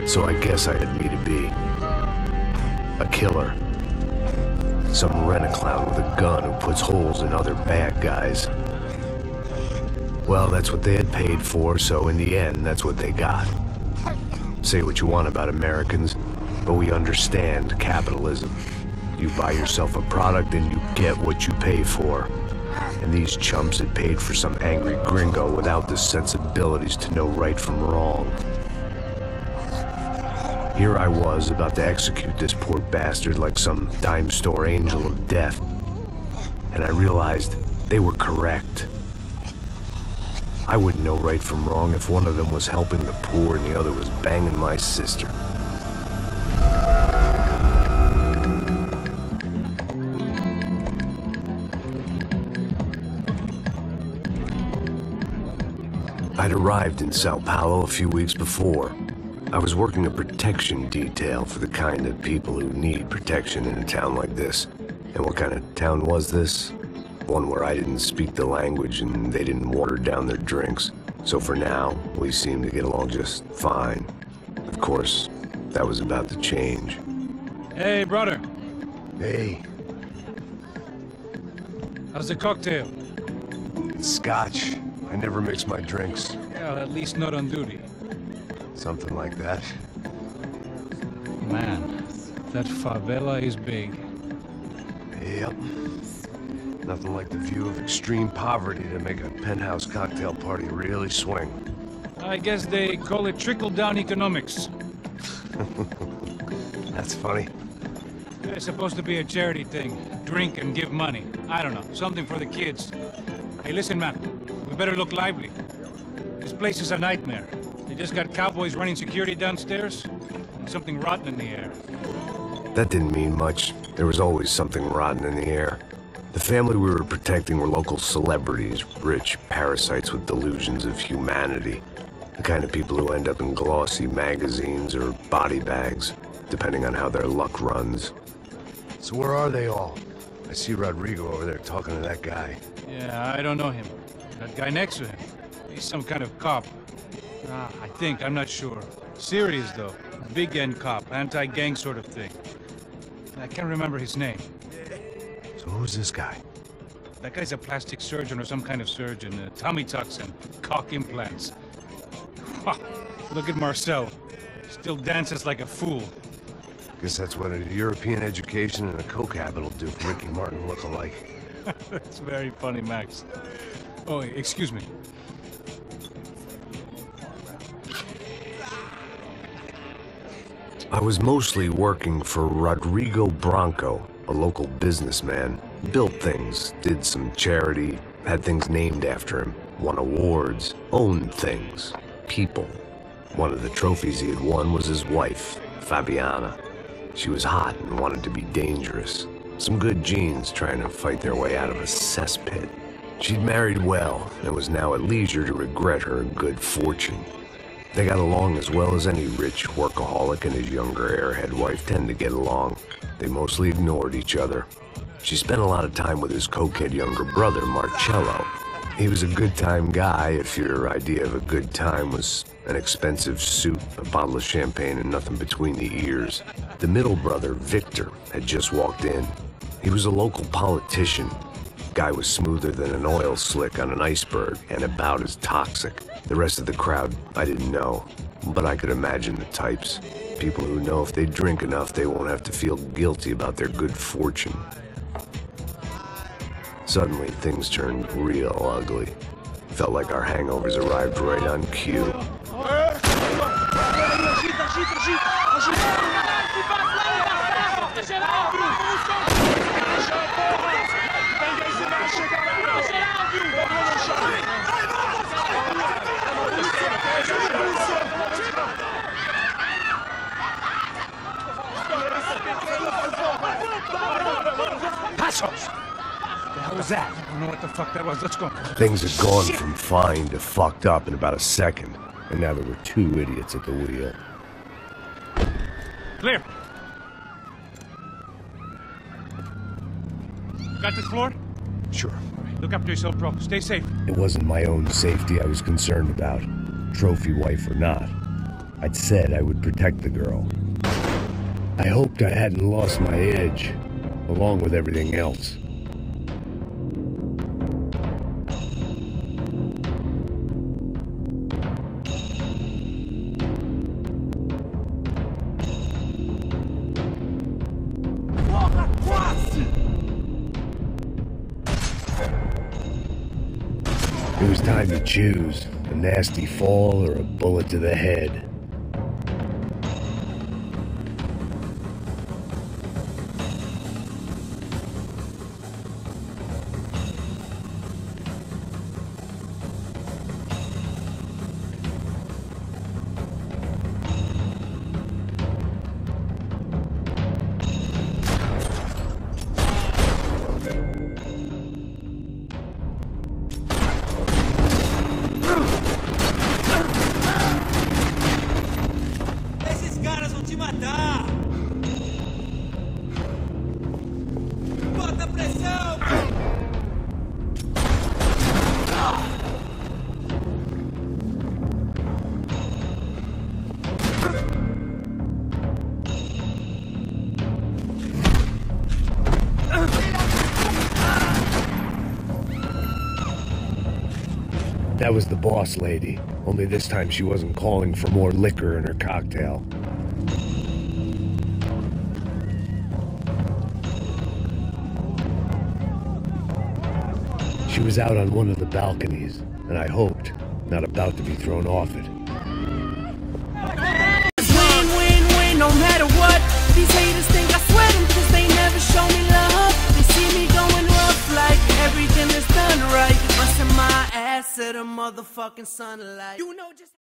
So I guess I had me to be. A killer. Some rent-a-clown with a gun who puts holes in other bad guys. Well, that's what they had paid for, so in the end, that's what they got. Say what you want about Americans, but we understand capitalism. You buy yourself a product and you get what you pay for. And these chumps had paid for some angry gringo without the sensibilities to know right from wrong. Here I was, about to execute this poor bastard like some dime store angel of death. And I realized they were correct. I wouldn't know right from wrong if one of them was helping the poor and the other was banging my sister. I'd arrived in Sao Paulo a few weeks before. I was working a protection detail for the kind of people who need protection in a town like this. And what kind of town was this? One where I didn't speak the language and they didn't water down their drinks. So for now, we seemed to get along just fine. Of course, that was about to change. Hey, brother. Hey. How's the cocktail? It's scotch. I never mix my drinks. Yeah, at least not on duty. Something like that. Man, that favela is big. Yep. Nothing like the view of extreme poverty to make a penthouse cocktail party really swing. I guess they call it trickle-down economics. That's funny. It's supposed to be a charity thing. Drink and give money. I don't know, something for the kids. Hey, listen, man. We better look lively. This place is a nightmare. They just got cowboys running security downstairs, and something rotten in the air. That didn't mean much. There was always something rotten in the air. The family we were protecting were local celebrities, rich parasites with delusions of humanity. The kind of people who end up in glossy magazines or body bags, depending on how their luck runs. So where are they all? I see Rodrigo over there talking to that guy. Yeah, I don't know him. That guy next to him, he's some kind of cop. I think, I'm not sure. Serious, though. Big N cop, anti-gang sort of thing. I can't remember his name. So who's this guy? That guy's a plastic surgeon or some kind of surgeon. Tummy tucks and cock implants. Look at Marcel. Still dances like a fool. Guess that's what a European education and a coke habit will do for Ricky Martin look-alike. That's very funny, Max. Oh, excuse me. I was mostly working for Rodrigo Branco, a local businessman. Built things, did some charity, had things named after him, won awards, owned things, people. One of the trophies he had won was his wife, Fabiana. She was hot and wanted to be dangerous. Some good genes trying to fight their way out of a cesspit. She'd married well and was now at leisure to regret her good fortune. They got along as well as any rich workaholic and his younger airhead wife tend to get along. They mostly ignored each other. She spent a lot of time with his cokehead younger brother, Marcello. He was a good-time guy if your idea of a good time was an expensive suit, a bottle of champagne, and nothing between the ears. The middle brother, Victor, had just walked in. He was a local politician. Guy was smoother than an oil slick on an iceberg and about as toxic. The rest of the crowd, I didn't know, but I could imagine the types. People who know if they drink enough, they won't have to feel guilty about their good fortune. Suddenly, things turned real ugly. Felt like our hangovers arrived right on cue. Passos! The hell was that? I don't know what the fuck that was. Let's go. Things had gone from fine to fucked up in about a second, and now there were two idiots at the wheel. Clear. Got this floor? Sure. Look after yourself, bro. Stay safe. It wasn't my own safety I was concerned about, trophy wife or not. I'd said I would protect the girl. I hoped I hadn't lost my edge, along with everything else. It was time to choose, a nasty fall or a bullet to the head. Bota pressão! That was the boss lady, only this time she wasn't calling for more liquor in her cocktail. She was out on one of the balconies, and I hoped, not about to be thrown off it. Win, win, win, no matter what. These haters think I sweat them cause they never show me love. They see me going rough like everything is done right. Busting my ass to the motherfucking sunlight. You know just